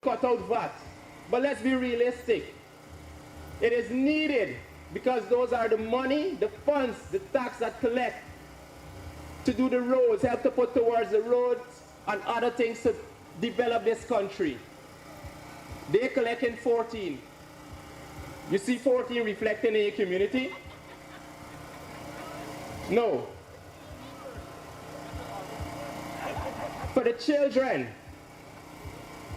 cut out VAT. But let's be realistic. It is needed because those are the money, the funds, the tax that collect to do the roads, help to put towards the roads and other things to develop this country. They collect in 14. You see 14 reflecting in your community? No. For the children,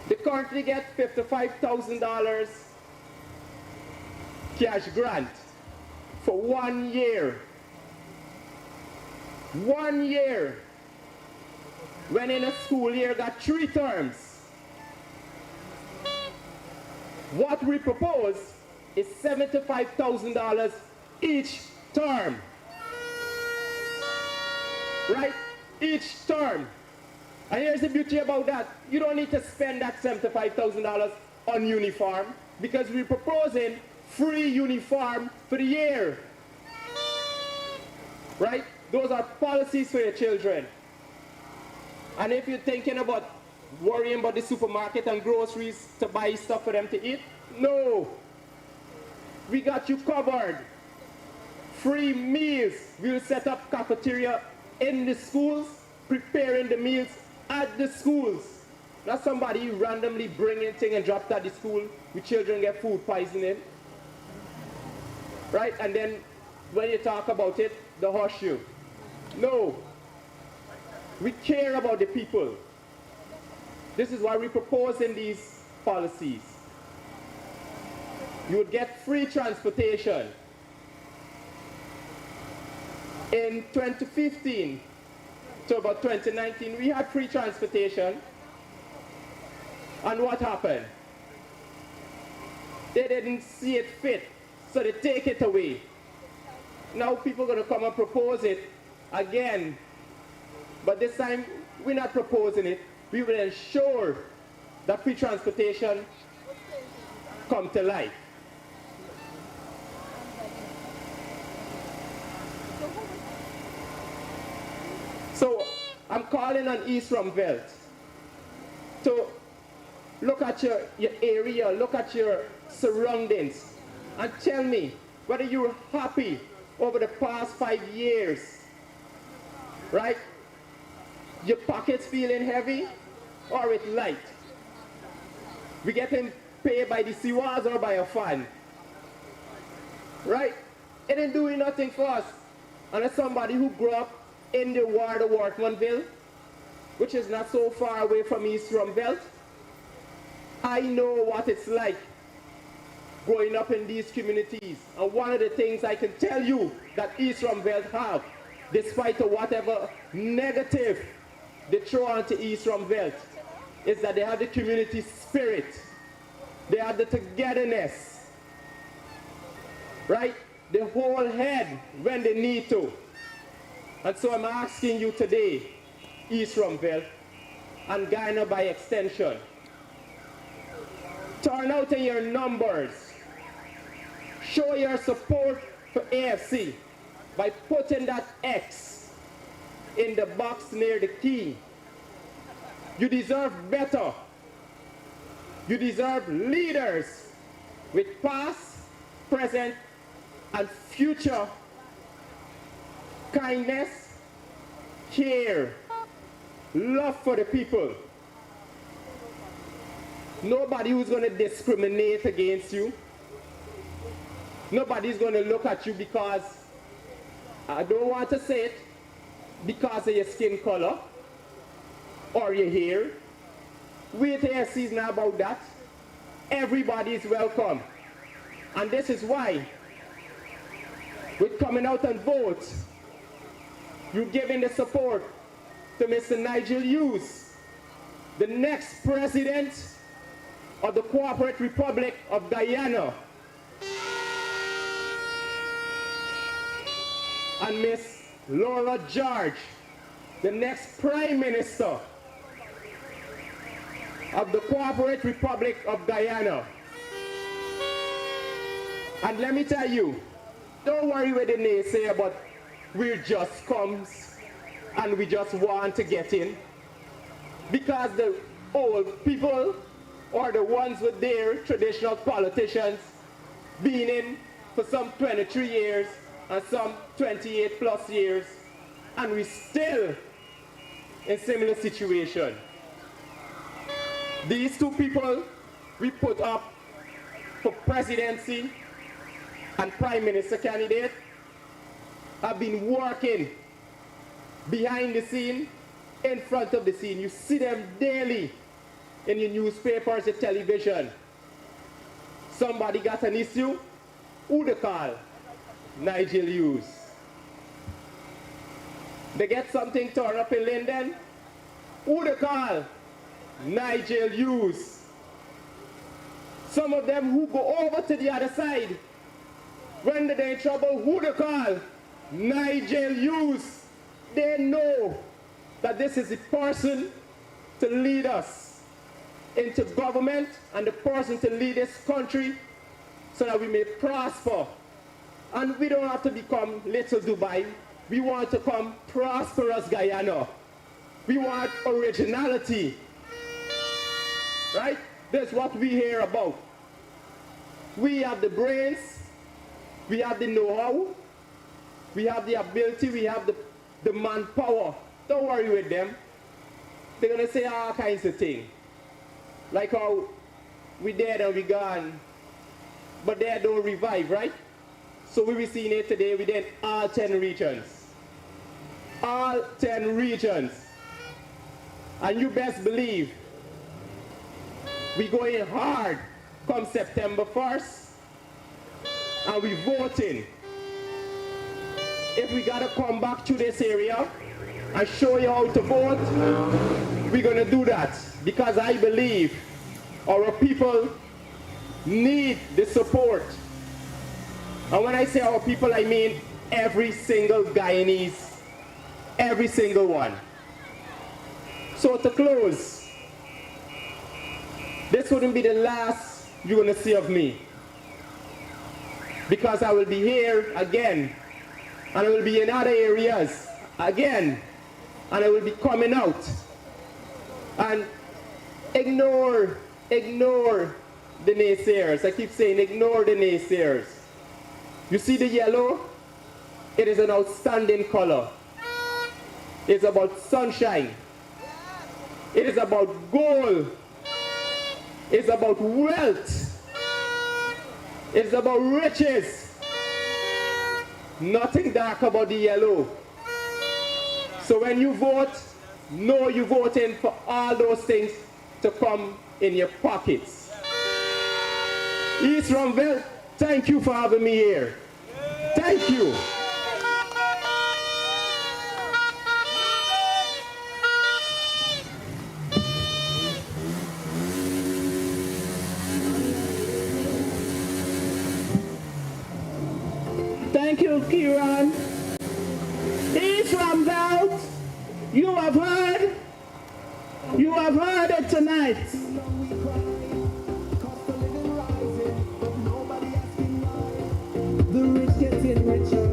they currently get $55,000 cash grant for 1 year. 1 year. When in a school year got 3 terms. What we propose is $75,000 each term. Right? Each term. And here's the beauty about that. You don't need to spend that $75,000 on uniform because we're proposing free uniform for the year. Right? Those are policies for your children. And if you're thinking about worrying about the supermarket and groceries to buy stuff for them to eat, no. We got you covered. Free meals. We'll set up cafeteria in the schools, preparing the meals at the schools. Not somebody randomly bringing things and drop at the school with children get food poisoning. Right? And then when you talk about it, they hush you. No. We care about the people. This is why we're proposing these policies. You would get free transportation. In 2015 to about 2019, we had free transportation. And what happened? They didn't see it fit, so they take it away. Now people are going to come and propose it again. But this time, we're not proposing it. We will ensure that free transportation come to life. So I'm calling on East Ruimveldt to look at your area, look at your surroundings, and tell me whether you're happy over the past 5 years, right? Your pockets feeling heavy or it's light? We getting paid by the Siwas or by a fan, right? It ain't doing nothing for us. Unless somebody who grew up in the ward of Ruimveldt, which is not so far away from East Ruimveldt, I know what it's like growing up in these communities. And one of the things I can tell you that East Ruimveldt have, despite of whatever negative they throw onto East Ruimveldt, is that they have the community spirit. They have the togetherness. Right? They hold head when they need to. And so I'm asking you today, East Ruimveldt, and Guyana by extension, turn out in your numbers. Show your support for AFC by putting that X in the box near the key. You deserve better. You deserve leaders with past, present, and future kindness, care, love for the people. Nobody who's going to discriminate against you. Nobody's going to look at you because, I don't want to say it, because of your skin color or your hair. Wait till you see now about that. Everybody is welcome. And this is why we're coming out and vote. You're giving the support to Mr. Nigel Hughes, the next president of the Cooperative Republic of Guyana. And Miss Laura George, the next Prime Minister of the Cooperative Republic of Guyana. And let me tell you, don't worry with the naysay, but we're just comes and we just want to get in. Because the old people or the ones with their traditional politicians being in for some 23 years and some 28 plus years, and we still in similar situation. These two people we put up for presidency and prime minister candidate have been working behind the scene, in front of the scene. You see them daily in your newspapers, your television. Somebody got an issue, who they call? Nigel Hughes. They get something torn up in Linden, who they call? Nigel Hughes. Some of them who go over to the other side, when they're in trouble, who they call? Nigel Hughes. They know that this is the person to lead us into government and the person to lead this country so that we may prosper. And we don't have to become little Dubai. We want to become prosperous Guyana. We want originality. Right? That's what we hear about. We have the brains, we have the know-how, we have the ability, we have the manpower. Don't worry with them. They're going to say all kinds of things. Like how we dead and we gone, but they don't revive, right? So we be seeing it today within all 10 regions. All 10 regions. And you best believe we going hard come September 1st, and we voting. If we gotta come back to this area and show you how to vote, we're gonna do that, because I believe our people need the support. And when I say our people, I mean every single Guyanese, every single one. So to close, this wouldn't be the last you're gonna see of me, because I will be here again, and I will be in other areas again, and I will be coming out. And ignore the naysayers. I keep saying ignore the naysayers. You see the yellow? It is an outstanding color. It's about sunshine. It is about gold. It's about wealth. It's about riches. Nothing dark about the yellow. So when you vote, know you're voting for all those things to come in your pockets. East Ruimveldt, thank you for having me here. Thank you. Thank you, Kieran. East Ruimveldt, you have heard it tonight. The rich getting richer,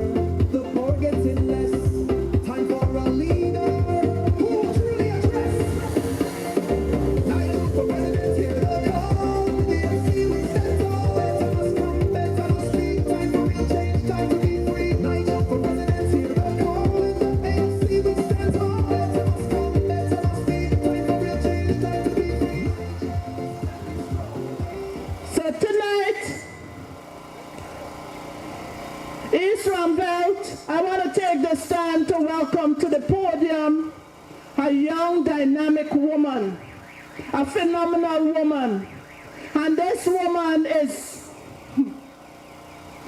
the poor getting less. Time for a leader who will truly address. I look for presidents here to come. The DMC we stand tall. Better must come, better must speak. Time for real change, time to be free. I look for presidents here to come. In the AMC we stand tall. Better must come, better must speak. Time for real change, time to be free. So tonight, East Ruimveldt, I want to take this time to welcome to the podium a young dynamic woman, a phenomenal woman. And this woman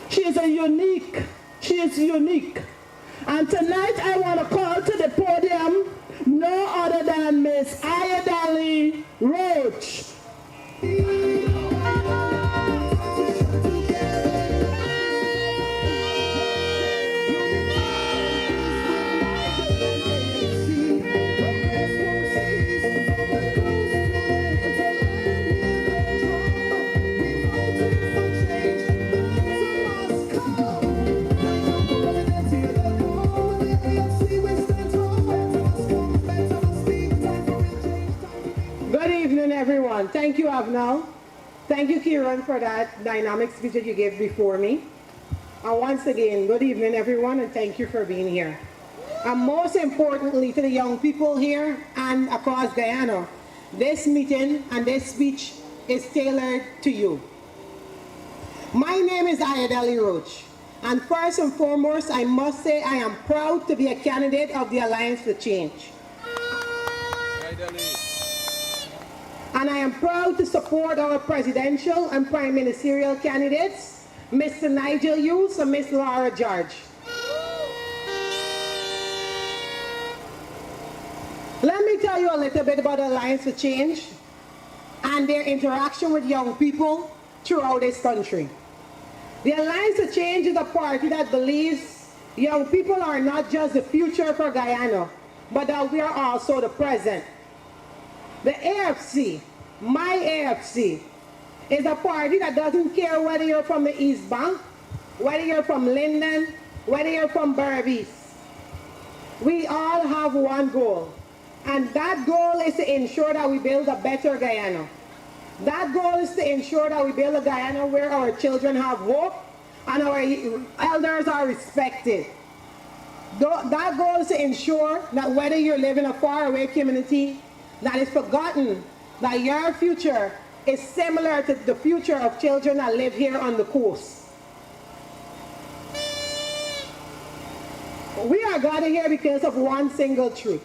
she is unique. And tonight I want to call to the podium no other than Miss Ayadelli Roach. Good evening, everyone. Thank you, Avenel. Thank you, Kieran, for that dynamic speech that you gave before me. And once again, good evening, everyone, and thank you for being here. And most importantly, to the young people here and across Guyana, this meeting and this speech is tailored to you. My name is Ayadelli Roach, and first and foremost, I must say I am proud to be a candidate of the Alliance for Change. And I am proud to support our presidential and prime ministerial candidates, Mr. Nigel Hughes and Ms. Laura George. Let me tell you a little bit about the Alliance for Change and their interaction with young people throughout this country. The Alliance for Change is a party that believes young people are not just the future for Guyana, but that we are also the present. The AFC, my AFC, is a party that doesn't care whether you're from the East Bank, whether you're from Linden, whether you're from Berbice. We all have one goal, and that goal is to ensure that we build a better Guyana. That goal is to ensure that we build a Guyana where our children have hope and our elders are respected. That goal is to ensure that whether you live in a faraway community that is forgotten, that your future is similar to the future of children that live here on the coast. We are gathered here because of one single truth.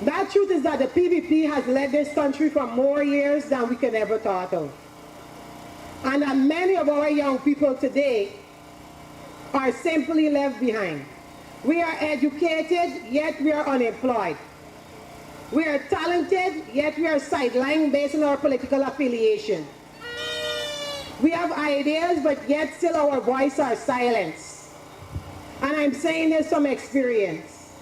That truth is that the PPP has led this country for more years than we can ever thought of. And that many of our young people today are simply left behind. We are educated, yet we are unemployed. We are talented, yet we are sidelined based on our political affiliation. We have ideas, but yet still our voices are silenced. And I'm saying this from experience.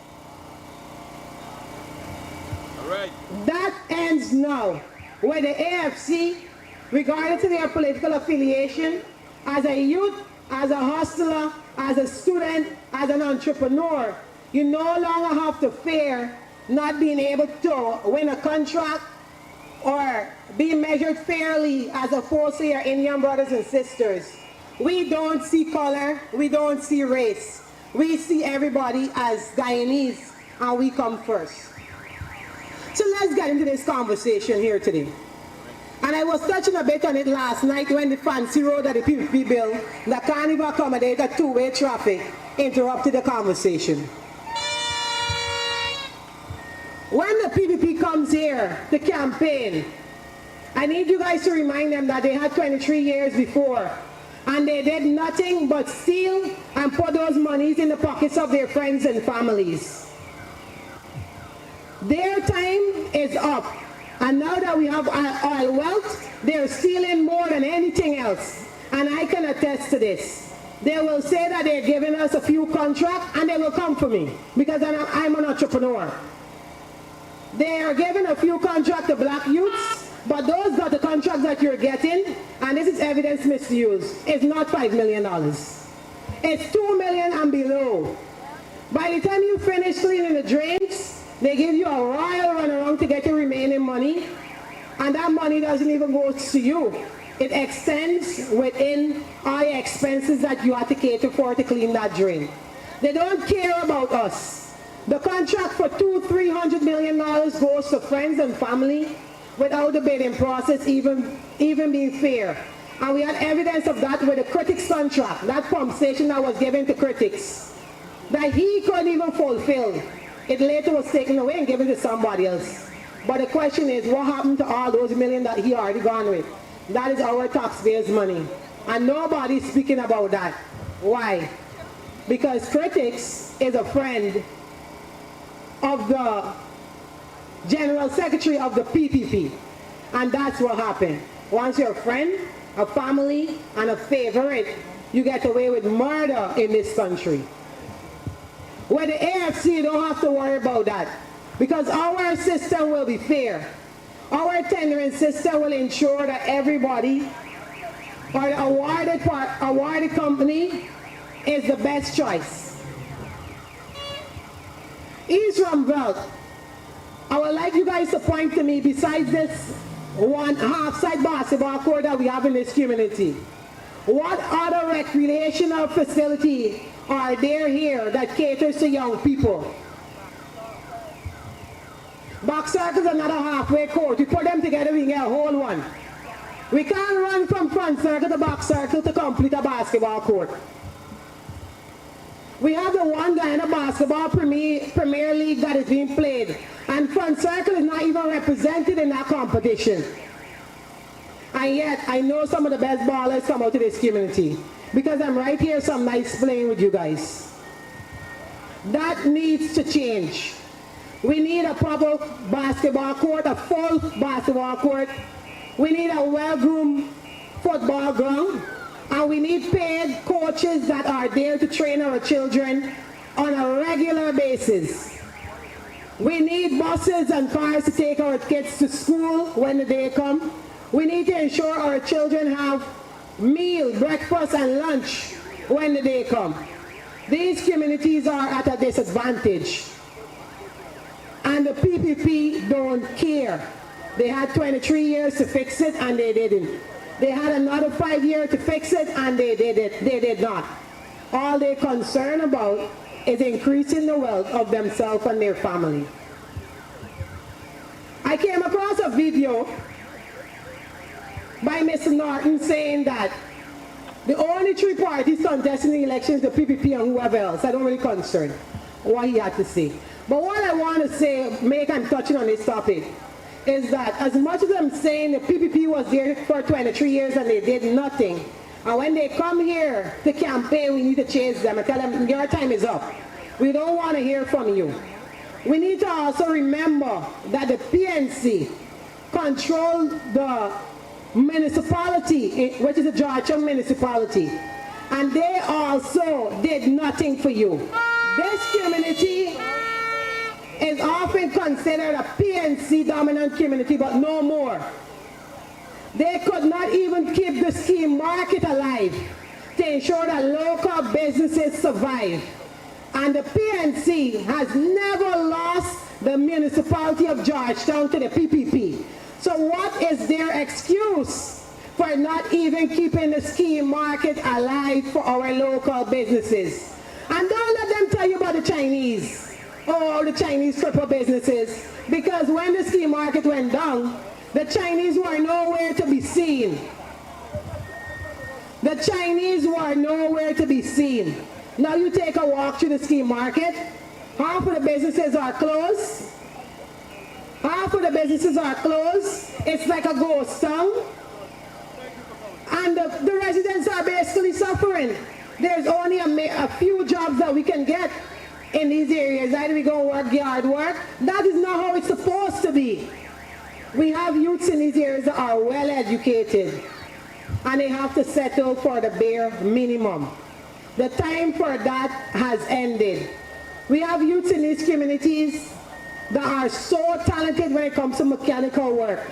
All right. That ends now, where the AFC, regardless of their political affiliation, as a youth, as a hustler, as a student, as an entrepreneur, you no longer have to fear not being able to win a contract or be measured fairly as opposed to your Indian brothers and sisters. We don't see color, we don't see race. We see everybody as Guyanese, and we come first. So let's get into this conversation here today. And I was touching a bit on it last night when the fancy road that the PPP built that can't even accommodate a two-way traffic interrupted the conversation. When the PPP comes here to campaign, I need you guys to remind them that they had 23 years before, and they did nothing but steal and put those monies in the pockets of their friends and families. Their time is up, and now that we have oil wealth, they're stealing more than anything else, and I can attest to this. They will say that they're giving us a few contracts, and they will come for me, because I'm an entrepreneur. They are giving a few contracts to black youths, but those are the contracts that you're getting, and this is evidence misuse. It's not $5 million. It's $2 million and below. By the time you finish cleaning the drains, they give you a royal runaround to get your remaining money, and that money doesn't even go to you. It extends within all the expenses that you have to cater for to clean that drain. They don't care about us. The contract for $200–300 million goes to friends and family without the bidding process even being fair. And we had evidence of that with the critics contract, that compensation that was given to critics, that he couldn't even fulfill. It later was taken away and given to somebody else. But the question is, what happened to all those millions that he already gone with? That is our taxpayers' money. And nobody's speaking about that. Why? Because critics is a friend of the General Secretary of the PPP. And that's what happened. Once you're a friend, a family, and a favorite, you get away with murder in this country. With the AFC, you don't have to worry about that, because our system will be fair. Our tendering system will ensure that everybody, or the awarded company, is the best choice. East Ruimveldt, I would like you guys to point to me, besides this one half-side basketball court that we have in this community? What other recreational facility are there here that caters to young people? Box circle is another halfway court. We put them together, we get a whole one. We can't run from front circle to box circle to complete a basketball court. We have the one Guyana Basketball Premier League that is being played, and front circle is not even represented in that competition. And yet, I know some of the best ballers come out of this community because I'm right here, so I'm nice playing with you guys. That needs to change. We need a proper basketball court, a full basketball court. We need a well-groomed football ground. And we need paid coaches that are there to train our children on a regular basis. We need buses and cars to take our kids to school when the day comes. We need to ensure our children have meal, breakfast, and lunch when the day comes. These communities are at a disadvantage. And the PPP don't care. They had 23 years to fix it and they didn't. They had another 5 years to fix it and they did not. All they're concerned about is increasing the wealth of themselves and their family. I came across a video by Mr. Norton saying that the only three parties contesting the elections, the PPP and whoever else, I don't really concern what he had to say. But what I want to say, I'm touching on this topic, is that as much as I'm saying the PPP was there for 23 years and they did nothing, and when they come here to campaign, we need to chase them and tell them your time is up. We don't want to hear from you. We need to also remember that the PNC controlled the municipality, which is the Georgetown municipality, and they also did nothing for you. This community is often considered a PNC dominant community, but no more. They could not even keep the scheme market alive to ensure that local businesses survive. And the PNC has never lost the municipality of Georgetown to the PPP. So what is their excuse for not even keeping the scheme market alive for our local businesses? And don't let them tell you about the Chinese. Oh, the Chinese cripple businesses. Because when the scheme market went down, the Chinese were nowhere to be seen. The Chinese were nowhere to be seen. Now you take a walk through the scheme market, half of the businesses are closed. Half of the businesses are closed. It's like a ghost town. And the residents are basically suffering. There's only a few jobs that we can get in these areas. Either we go work yard work. That is not how it's supposed to be. We have youths in these areas that are well educated and they have to settle for the bare minimum. The time for that has ended. We have youths in these communities that are so talented when it comes to mechanical work.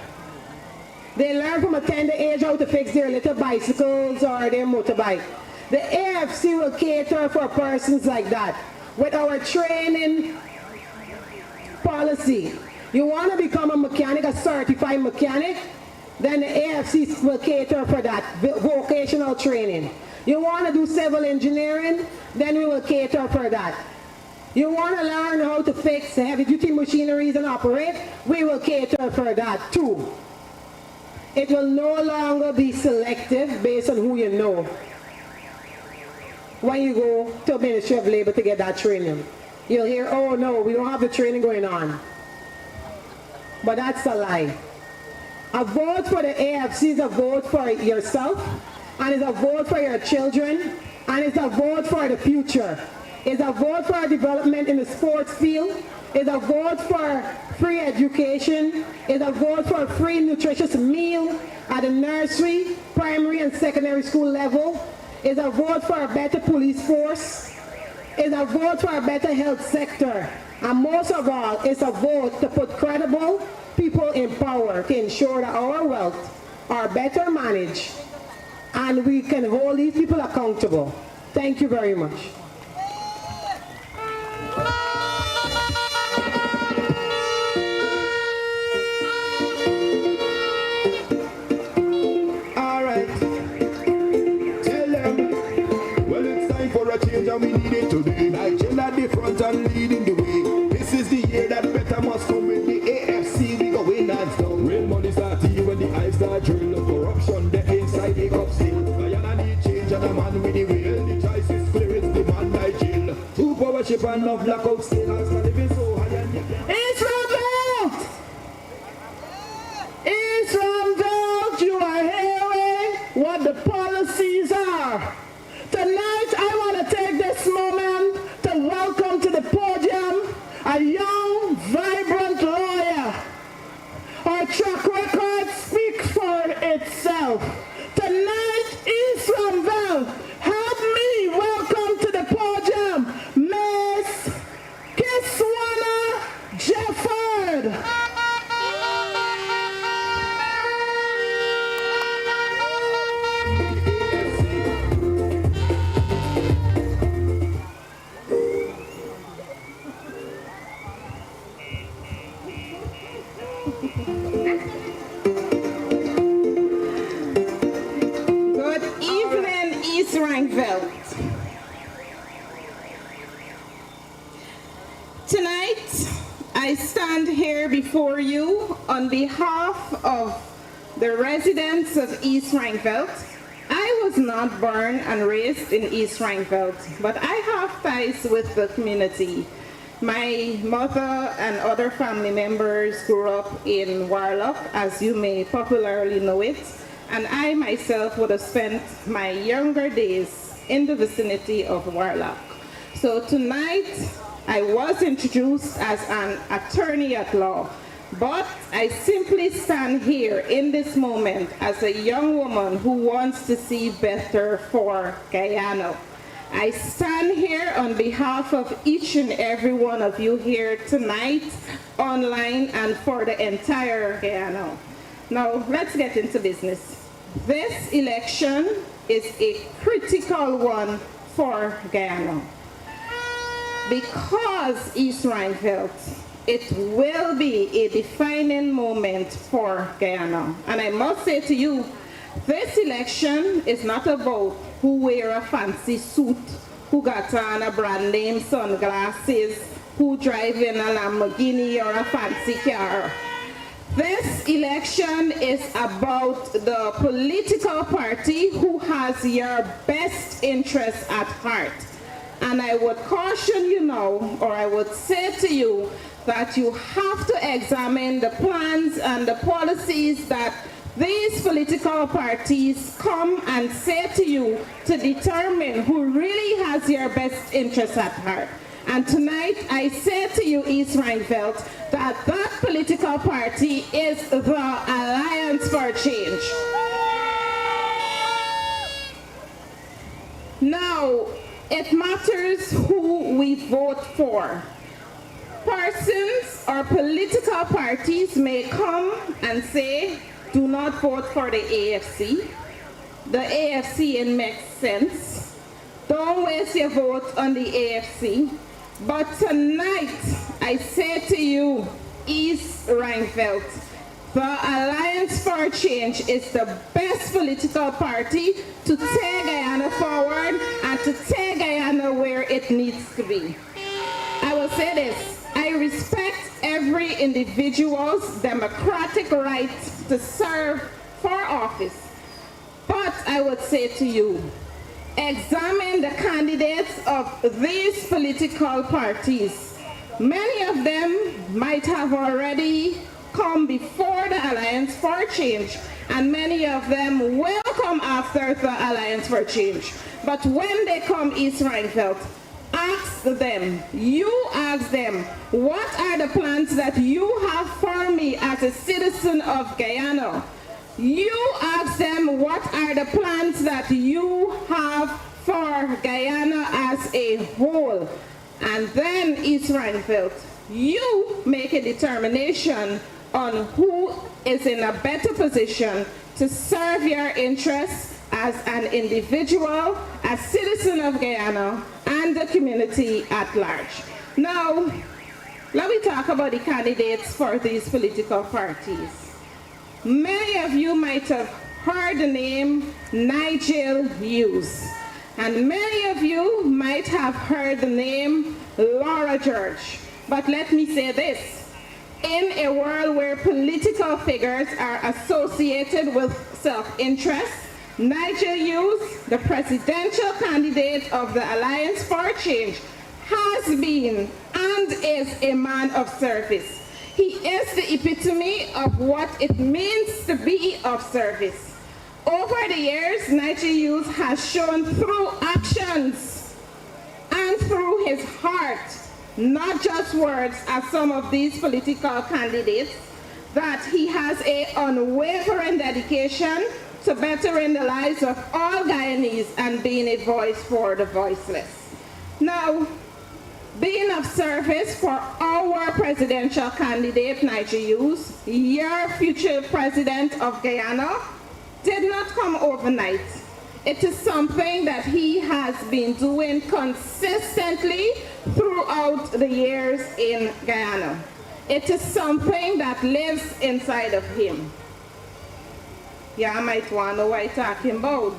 They learn from a tender age how to fix their little bicycles or their motorbike. The AFC will cater for persons like that. With our training policy, you want to become a mechanic, a certified mechanic, then the AFC will cater for that vocational training. You want to do civil engineering, then we will cater for that. You want to learn how to fix heavy-duty machineries and operate, we will cater for that too. It will no longer be selective based on who you know when you go to the Ministry of Labor to get that training. You'll hear, oh no, we don't have the training going on. But that's a lie. A vote for the AFC is a vote for yourself, and it's a vote for your children, and it's a vote for the future. It's a vote for development in the sports field. It's a vote for free education. It's a vote for a free nutritious meal at the nursery, primary and secondary school level. It's a vote for a better police force. It's a vote for a better health sector. And most of all, it's a vote to put credible people in power to ensure that our wealth are better managed and we can hold these people accountable. Thank you very much. change and we need it today. Nigel at the front and leading the way. This is the year that better must come with the AFC. We go win hands down. Real money start here when the eyes start drill. Corruption there inside the cup still. Guyana need change and a man with the will. The choice is clear, it's the man Nigel. True powership and love blackout still. As for living so high and It's Ruimveldt! It's Ruimveldt! You are hearing what the policies are. Tonight, I want to take this moment to welcome to the podium a young, vibrant lawyer. Her track record speaks for itself. Tonight, East Ruimveldt, help me welcome to the podium Miss Kisana Jeff. Good evening, East Ruimveldt. Tonight, I stand here before you on behalf of the residents of East Ruimveldt. I was not born and raised in East Ruimveldt, but I have ties with the community. My mother and other family members grew up in Warlock, as you may popularly know it, and I myself would have spent my younger days in the vicinity of Warlock. So tonight, I was introduced as an attorney at law, but I simply stand here in this moment as a young woman who wants to see better for Guyana. I stand here on behalf of each and every one of you here tonight, online, and for the entire Guyana. Now, let's get into business. This election is a critical one for Guyana. Because East Ruimveldt, it will be a defining moment for Guyana. And I must say to you, this election is not about who wear a fancy suit, who got on a brand name sunglasses, who drive in a Lamborghini or a fancy car. This election is about the political party who has your best interest at heart. And I would caution you now, or I would say to you, that you have to examine the plans and the policies that these political parties come and say to you to determine who really has your best interest at heart. And tonight, I say to you, East Ruimveldt, that that political party is the Alliance for Change. Now, it matters who we vote for. Persons or political parties may come and say, do not vote for the AFC. The AFC, it makes sense. Don't waste your vote on the AFC. But tonight, I say to you, East Ruimveldt, the Alliance for Change is the best political party to take Guyana forward and to take Guyana where it needs to be. I will say this. I respect every individual's democratic right to serve for office. But I would say to you, examine the candidates of these political parties. Many of them might have already come before the Alliance for Change, and many of them will come after the Alliance for Change. But when they come East Ruimveldt, ask them, what are the plans that you have for me as a citizen of Guyana? You ask them, what are the plans that you have for Guyana as a whole? And then, East Ruimveldt, you make a determination on who is in a better position to serve your interests as an individual, as citizen of Guyana, and the community at large. Now, let me talk about the candidates for these political parties. Many of you might have heard the name Nigel Hughes. And many of you might have heard the name Laura George. But let me say this. In a world where political figures are associated with self-interest, Nigel Hughes, the presidential candidate of the Alliance for Change, has been and is a man of service. He is the epitome of what it means to be of service. Over the years, Nigel Hughes has shown through actions and through his heart, not just words as some of these political candidates, that he has an unwavering dedication to bettering the lives of all Guyanese and being a voice for the voiceless. Now, being of service for our presidential candidate, Nigel Hughes, your future president of Guyana, did not come overnight. It is something that he has been doing consistently throughout the years in Guyana. It is something that lives inside of him. Yeah, I might want to know what I'm talking about.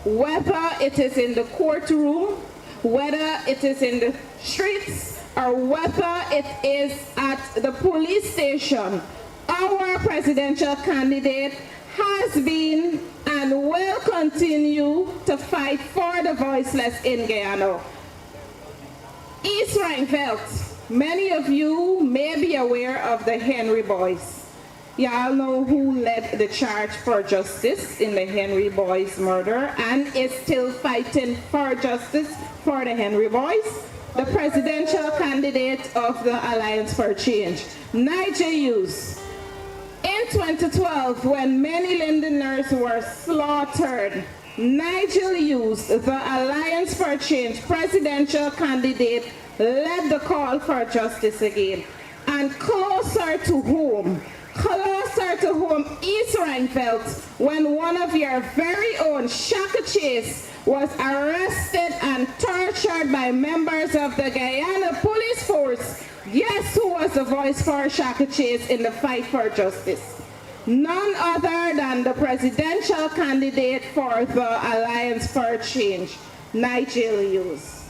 Whether it is in the courtroom, whether it is in the streets, or whether it is at the police station, our presidential candidate has been and will continue to fight for the voiceless in Guyana. East Ruimveldt, many of you may be aware of the Henry Boys. Y'all know who led the charge for justice in the Henry Boys murder and is still fighting for justice for the Henry Boys. The presidential candidate of the Alliance for Change, Nigel Hughes. In 2012, when many Londoners were slaughtered, Nigel Hughes, the Alliance for Change presidential candidate, led the call for justice again. And closer to home, East Ruimveldt, when one of your very own, Shaka Chase, was arrested and tortured by members of the Guyana police force. Guess who was the voice for Shaka Chase in the fight for justice? None other than the presidential candidate for the Alliance for Change, Nigel Hughes.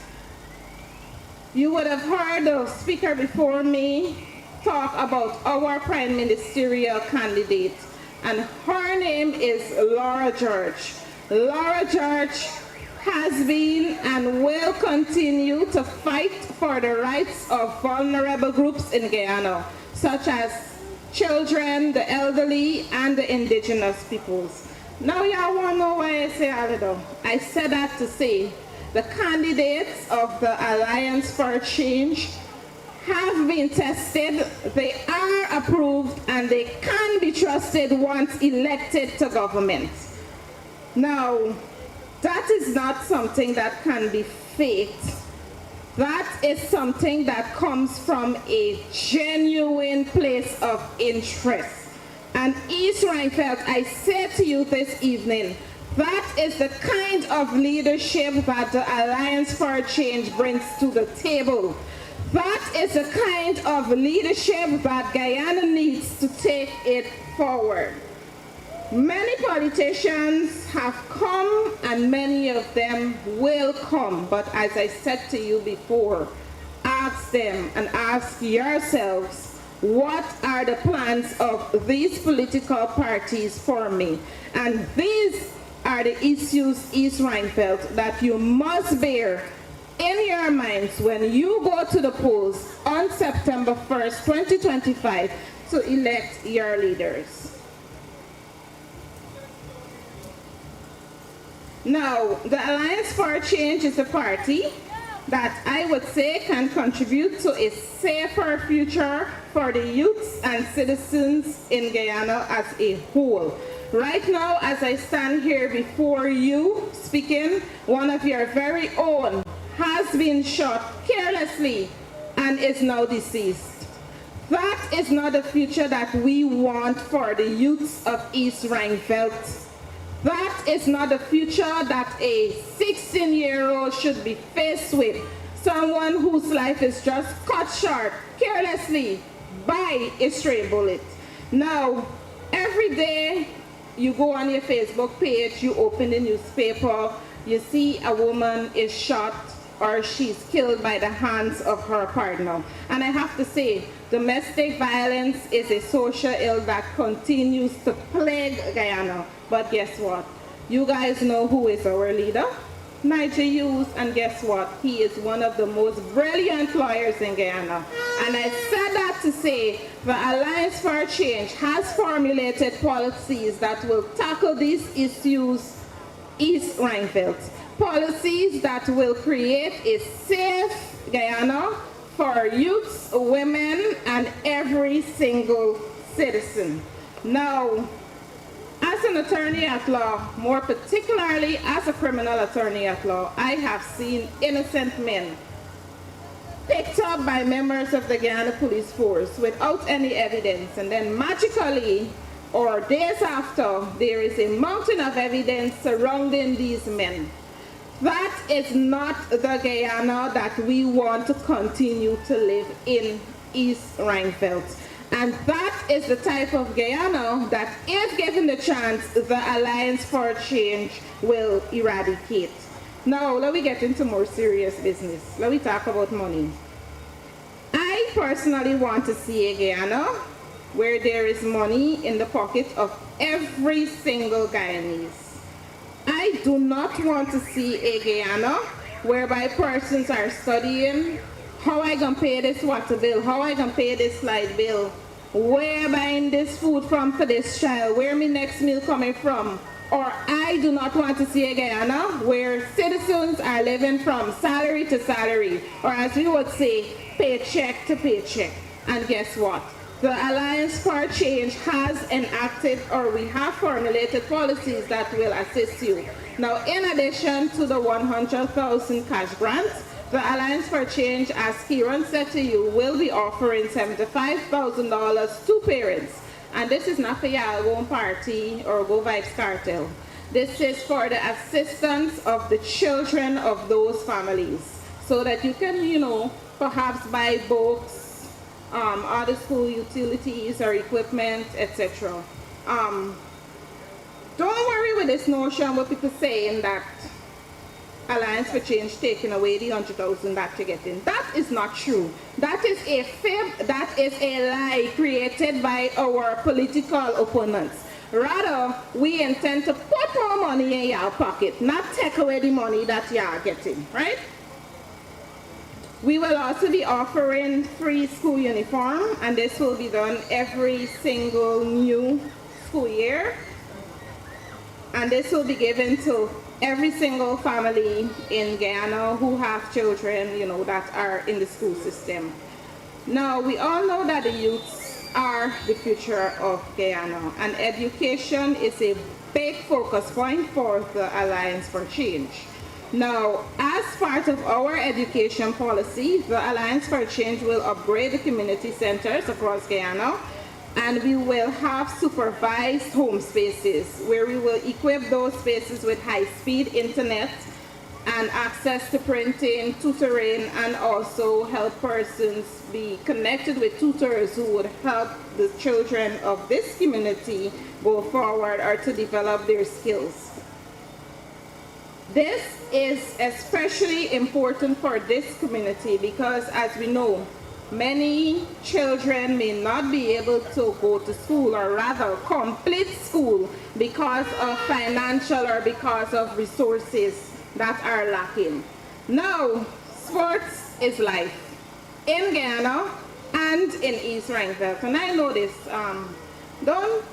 You would have heard the speaker before me talk about our prime ministerial candidate, and her name is Laura George. Laura George has been and will continue to fight for the rights of vulnerable groups in Guyana, such as children, the elderly, and the indigenous peoples. Now y'all want to know why I say all of that? I said that to say the candidates of the Alliance for Change have been tested, they are approved, and they can be trusted once elected to government. Now, that is not something that can be faked. That is something that comes from a genuine place of interest. And East Ruimveldt, I say to you this evening, that is the kind of leadership that the Alliance for Change brings to the table. That is the kind of leadership that Guyana needs to take it forward. Many politicians have come and many of them will come, but as I said to you before, ask them and ask yourselves, what are the plans of these political parties for me? And these are the issues, East Ruimveldt, that you must bear in your minds when you go to the polls on September 1st, 2025 to elect your leaders. Now, the Alliance for Change is a party that I would say can contribute to a safer future for the youths and citizens in Guyana as a whole. Right now, as I stand here before you speaking, one of your very own has been shot carelessly and is now deceased. That is not the future that we want for the youths of East Ruimveldt. That is not the future that a 16-year-old should be faced with. Someone whose life is just cut short carelessly by a stray bullet. Now, every day you go on your Facebook page, you open the newspaper, you see a woman is shot or she's killed by the hands of her partner. And I have to say, domestic violence is a social ill that continues to plague Guyana. But guess what? You guys know who is our leader? Nigel Hughes, and guess what? He is one of the most brilliant lawyers in Guyana. And I said that to say the Alliance for Change has formulated policies that will tackle these issues East Ruimveldt. Policies that will create a safe Guyana for youths, women, and every single citizen. Now, as an attorney at law, more particularly as a criminal attorney at law, I have seen innocent men picked up by members of the Guyana Police Force without any evidence, and then magically, or days after, there is a mountain of evidence surrounding these men. That is not the Guyana that we want to continue to live in East Ruimveldt. And that is the type of Guyana that, if given the chance, the Alliance for Change will eradicate. Now, let me get into more serious business. Let me talk about money. I personally want to see a Guyana where there is money in the pocket of every single Guyanese. I do not want to see a Guyana whereby persons are studying how I gonna pay this water bill, how I gonna pay this light bill, where buying this food from for this child, where my next meal coming from. Or I do not want to see a Guyana where citizens are living from salary to salary, or as we would say, paycheck to paycheck. And guess what? The Alliance for Change has enacted, or we have formulated policies that will assist you. Now, in addition to the 100,000 cash grant, the Alliance for Change, as Kieran said to you, will be offering $75,000 to parents. And this is not for y'all go party or go Vibes Cartel. This is for the assistance of the children of those families, so that you can, perhaps buy books, other school utilities or equipment, etc. Don't worry with this notion what people saying that Alliance for Change taking away the 100,000 that you're getting. That is not true. That is a fib, that is a lie created by our political opponents. Rather, we intend to put more money in your pocket, not take away the money that you are getting, right? We will also be offering free school uniform, and this will be done every single new school year. And this will be given to every single family in Guyana who have children, that are in the school system. Now, we all know that the youths are the future of Guyana, and education is a big focus point for the Alliance for Change. Now, as part of our education policy, the Alliance for Change will upgrade the community centers across Guyana, and we will have supervised home spaces where we will equip those spaces with high-speed internet and access to printing, tutoring, and also help persons be connected with tutors who would help the children of this community go forward or to develop their skills. This is especially important for this community because, as we know, many children may not be able to go to school, or rather complete school, because of financial or because of resources that are lacking. Now, sports is life in Guyana and in East Ruimveldt. And I know this, don't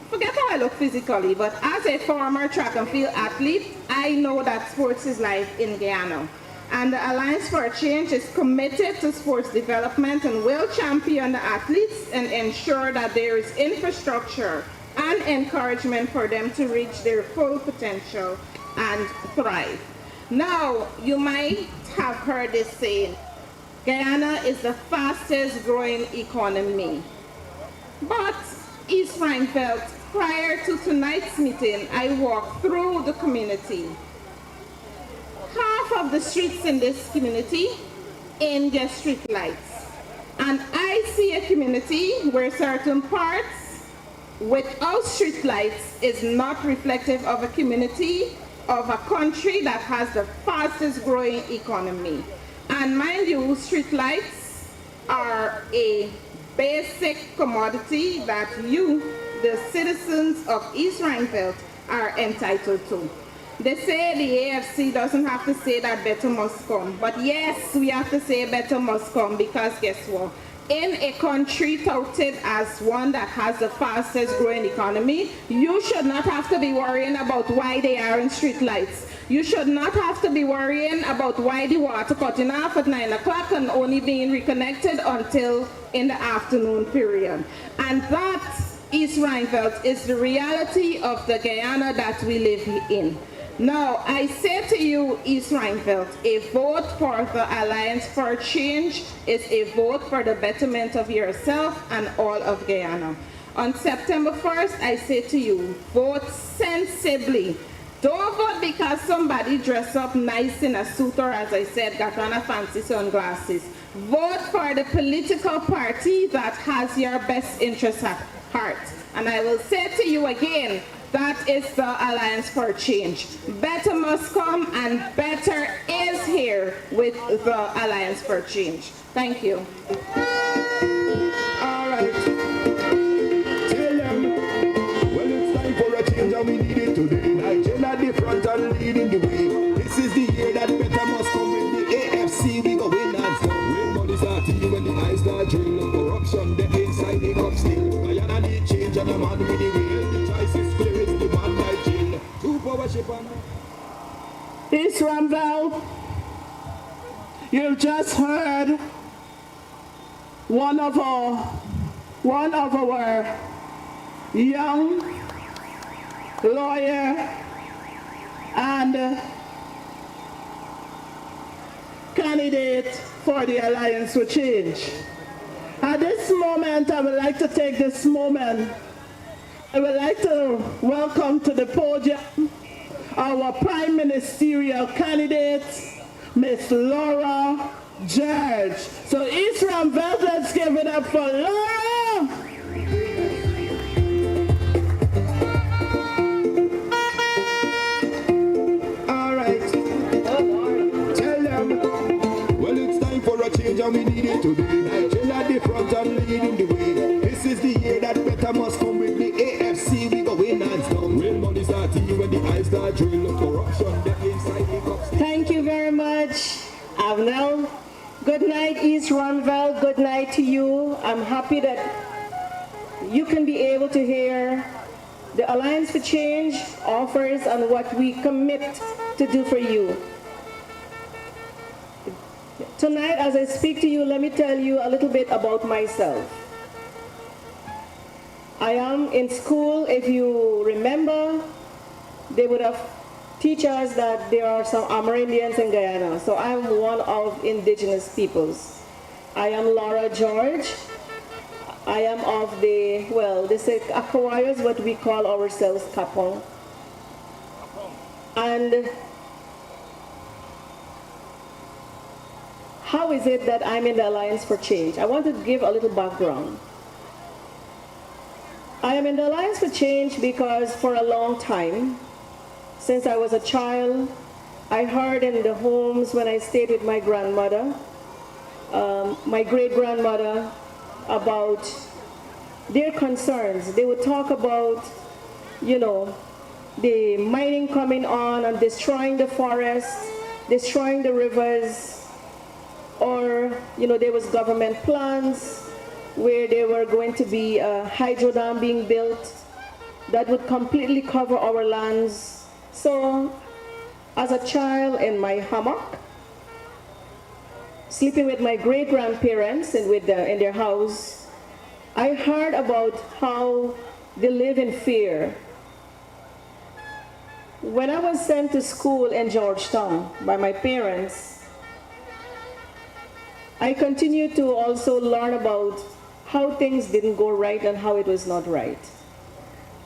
forget how I look physically, but as a former track and field athlete, I know that sports is life in Guyana. And the Alliance for Change is committed to sports development and will champion the athletes and ensure that there is infrastructure and encouragement for them to reach their full potential and thrive. Now, you might have heard this saying, Guyana is the fastest growing economy. But East Ruimveldt, prior to tonight's meeting, I walked through the community. Half of the streets in this community in their street lights. And I see a community where certain parts without street lights is not reflective of a community of a country that has the fastest growing economy. And mind you, streetlights are a basic commodity that you, the citizens of East Ruimveldt, are entitled to. They say the AFC doesn't have to say that better must come. But yes, we have to say better must come, because guess what? In a country touted as one that has the fastest growing economy, you should not have to be worrying about why they are in streetlights. You should not have to be worrying about why the water cutting off at 9 o'clock and only being reconnected until in the afternoon period. And that, East Ruimveldt, is the reality of the Guyana that we live in. Now, I say to you, East Ruimveldt, a vote for the Alliance for Change is a vote for the betterment of yourself and all of Guyana. On September 1st, I say to you, vote sensibly. Don't vote because somebody dressed up nice in a suit or, as I said, got on a fancy sunglasses. Vote for the political party that has your best interests at heart. And I will say to you again, that is the Alliance for Change. Better must come, and better is here with the Alliance for Change. Thank you. All right. Tell them, well, it's time for a change and we need it today. Nigel at the front and leading the way. This is the year that better must come with the AFC. We go win and stop. When money start to you, when the eyes start drilling, corruption, the inside the cup still. Guyana need change and a man with the will. The choice is clear, it's the man like Jill. Two powership and... East Ruimveldt, you've just heard one of our young lawyer and candidate for the Alliance for Change. At this moment, I would like to take this moment. I would like to welcome to the podium our Prime Ministerial candidate, Miss Laura George. So East Ruimveldt, let's give it up for Laura. All right. Tell them, well, it's time for a change and we need it today. Nigel at the front and leading the way. This is the year that better must come with the AFC. We go win hands down. When money start to you, when the eyes start drilling, corruption, the inside the cups. Thank you very much, Avnel. Good night, East Ruimveldt. Good night to you. I'm happy that you can be able to hear the Alliance for Change offers and what we commit to do for you. Tonight, as I speak to you, let me tell you a little bit about myself. I am in school. If you remember, they would have teach us that there are some Amerindians in Guyana. So I'm one of indigenous peoples. I am Laura George. I am of the, well, they say Akawayas, but we call ourselves Kapong. And how is it that I'm in the Alliance for Change? I want to give a little background. I am in the Alliance for Change because for a long time, since I was a child, I heard in the homes when I stayed with my grandmother, my great-grandmother, about their concerns. They would talk about, you know, the mining coming on and destroying the forests, destroying the rivers, or, you know, there was government plans where there were going to be a hydro dam being built that would completely cover our lands. So, as a child in my hammock, sleeping with my great-grandparents and in their house, I heard about how they live in fear. When I was sent to school in Georgetown by my parents, I continued to also learn about how things didn't go right and how it was not right.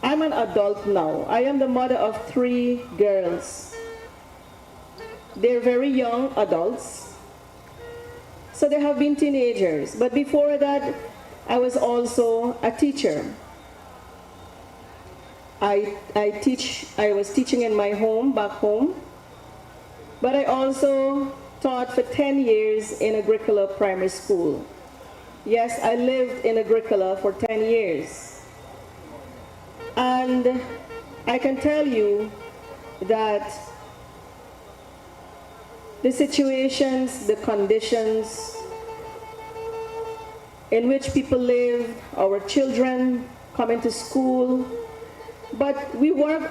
I'm an adult now. I am the mother of 3 girls. They're very young adults, so they have been teenagers. But before that, I was also a teacher. I was teaching in my home, back home, but I also taught for 10 years in Agricola Primary School. Yes, I lived in Agricola for 10 years. And I can tell you that the situations, the conditions in which people live, our children coming to school, but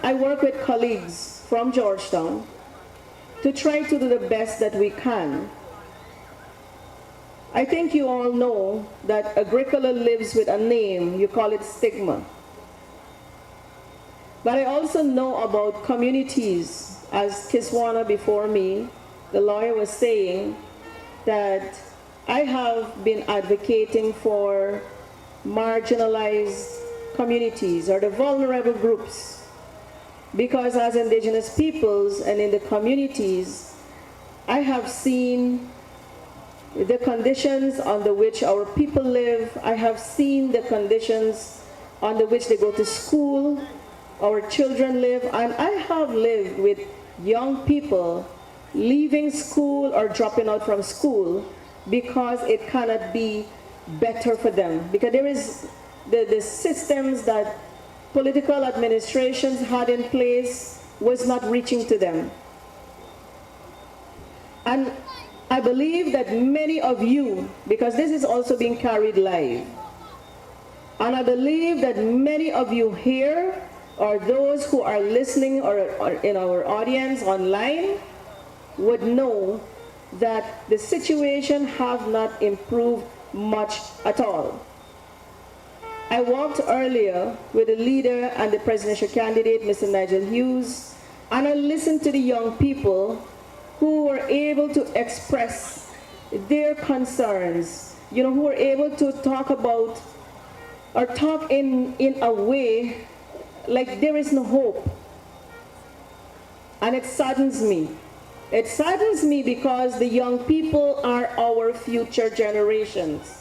I work with colleagues from Georgetown to try to do the best that we can. I think you all know that Agricola lives with a name, you call it stigma. But I also know about communities, as Kisana before me, the lawyer was saying, that I have been advocating for marginalized communities or the vulnerable groups, because as Indigenous peoples and in the communities, I have seen the conditions under which our people live. I have seen the conditions under which they go to school, our children live, and I have lived with young people leaving school or dropping out from school because it cannot be better for them. Because there is the systems that political administrations had in place was not reaching to them. And I believe that many of you, because this is also being carried live, and I believe that many of you here, or those who are listening or in our audience online, would know that the situation have not improved much at all. I walked earlier with the leader and the presidential candidate, Mr. Nigel Hughes, and I listened to the young people who were able to express their concerns, who were able to talk about or talk in a way like there is no hope. And it saddens me. It saddens me because the young people are our future generations.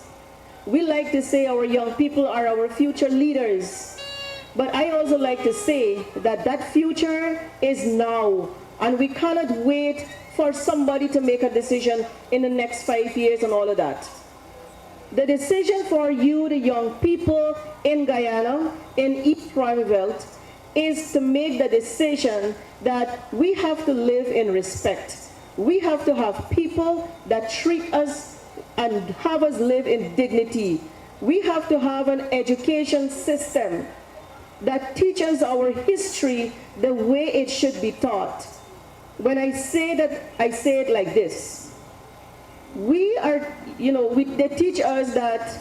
We like to say our young people are our future leaders. But I also like to say that that future is now. And we cannot wait for somebody to make a decision in the next 5 years and all of that. The decision for you, the young people in Guyana, in East Ruimveldt, is to make the decision that we have to live in respect. We have to have people that treat us and have us live in dignity. We have to have an education system that teaches our history the way it should be taught. When I say that, I say it like this. We are, they teach us that,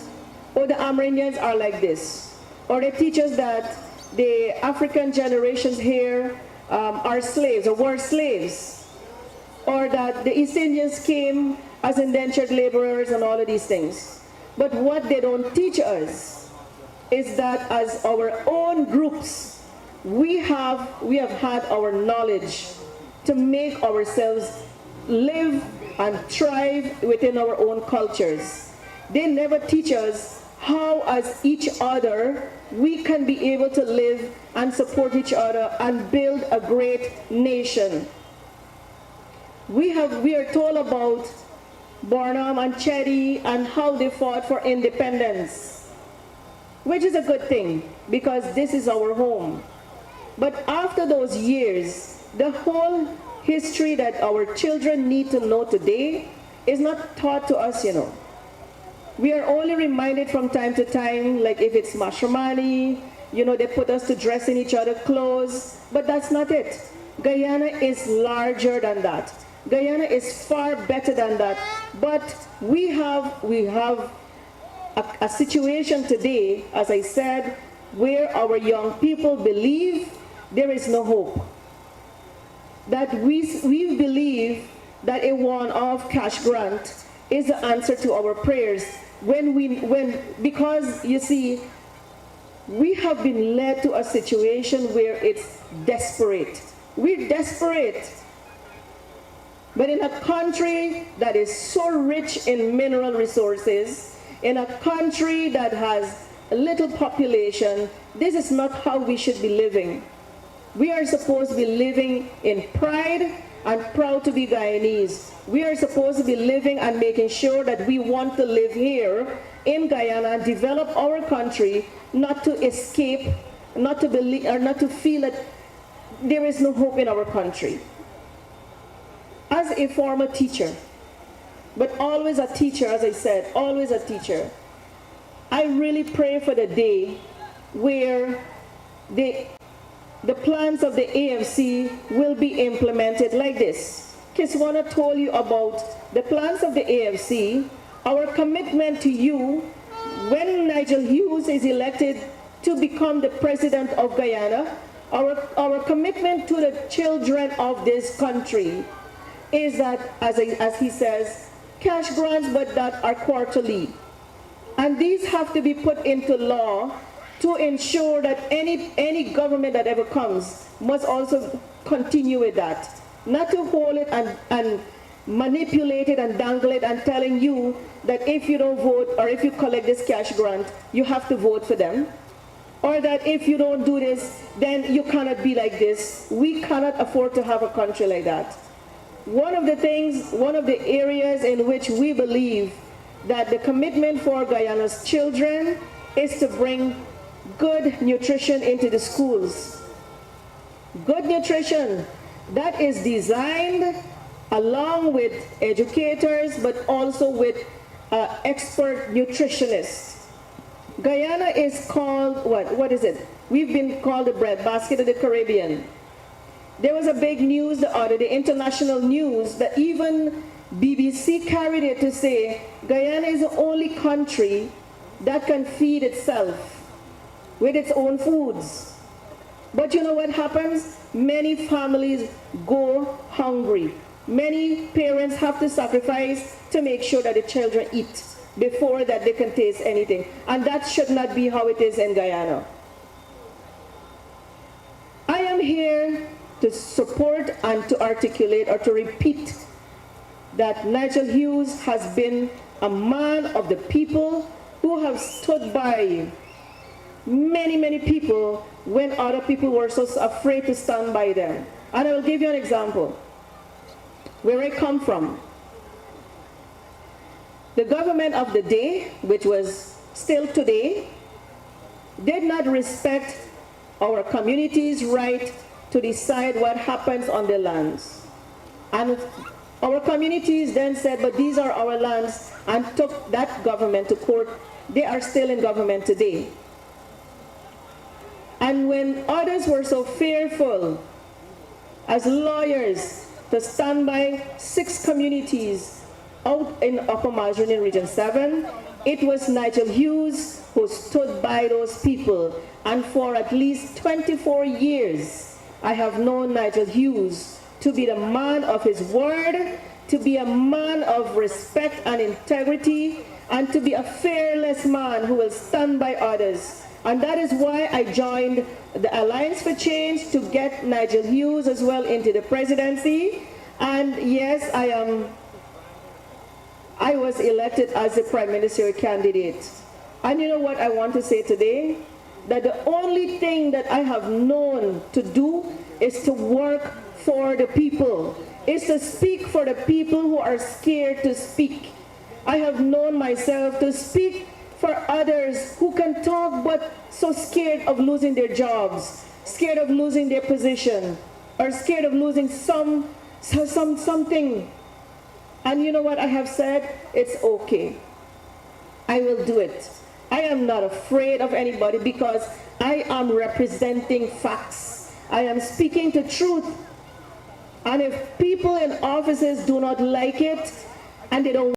the Amerindians are like this. Or they teach us that the African generations here are slaves or were slaves. Or that the East Indians came as indentured laborers and all of these things. But what they don't teach us is that as our own groups, we have had our knowledge to make ourselves live and thrive within our own cultures. They never teach us how, as each other, we can be able to live and support each other and build a great nation. We are told about Barnum and Chetty and how they fought for independence, which is a good thing because this is our home. But after those years, the whole history that our children need to know today is not taught to us, We are only reminded from time to time, like if it's Mashramani, they put us to dress in each other's clothes, but that's not it. Guyana is larger than that. Guyana is far better than that. But we have a situation today, as I said, where our young people believe there is no hope. That we believe that a one-off cash grant is the answer to our prayers because you see, we have been led to a situation where it's desperate. We're desperate. But in a country that is so rich in mineral resources, in a country that has a little population, This is not how we should be living. We are supposed to be living in pride and proud to be Guyanese. We are supposed to be living and making sure that we want to live here in Guyana and develop our country, not to escape, not to believe, or not to feel that there is no hope in our country. As a former teacher, but always a teacher, as I said, always a teacher, I really pray for the day where the plans of the AFC will be implemented like this. Kisana told you about the plans of the AFC, our commitment to you when Nigel Hughes is elected to become the president of Guyana, our commitment to the children of this country is that, as he says, cash grants but that are quarterly. And these have to be put into law to ensure that any government that ever comes must also continue with that. Not to hold it and manipulate it and dangle it and telling you that if you don't vote or if you collect this cash grant, you have to vote for them. Or that if you don't do this, then you cannot be like this. We cannot afford to have a country like that. One of the areas in which we believe that the commitment for Guyana's children is to bring good nutrition into the schools. Good nutrition that is designed along with educators, but also with expert nutritionists. Guyana is called, what is it? We've been called the breadbasket of the Caribbean. There was a big news the other day, international news, that even BBC carried it to say Guyana is the only country that can feed itself with its own foods. But you know what happens? Many families go hungry. Many parents have to sacrifice to make sure that the children eat before that they can taste anything. And that should not be how it is in Guyana. I am here to support and to articulate or to repeat that Nigel Hughes has been a man of the people who have stood by many people when other people were so afraid to stand by them. And I will give you an example. Where I come from, the government of the day, which was still today, did not respect our community's right to decide what happens on their lands. And our communities then said, but these are our lands, and took that government to court. They are still in government today. And when others were so fearful as lawyers to stand by 6 communities out in Upper Margarine Region 7, it was Nigel Hughes who stood by those people. And for at least 24 years, I have known Nigel Hughes to be the man of his word, to be a man of respect and integrity, and to be a fearless man who will stand by others. And that is why I joined the Alliance for Change to get Nigel Hughes as well into the presidency. And yes, I was elected as the prime ministerial candidate. And you know what I want to say today? That the only thing that I have known to do is to work for the people, is to speak for the people who are scared to speak. I have known myself to speak for others who can talk but so scared of losing their jobs, scared of losing their position, or scared of losing something. And you know what I have said? It's okay. I will do it. I am not afraid of anybody because I am representing facts. I am speaking the truth. And if people in offices do not like it and they don't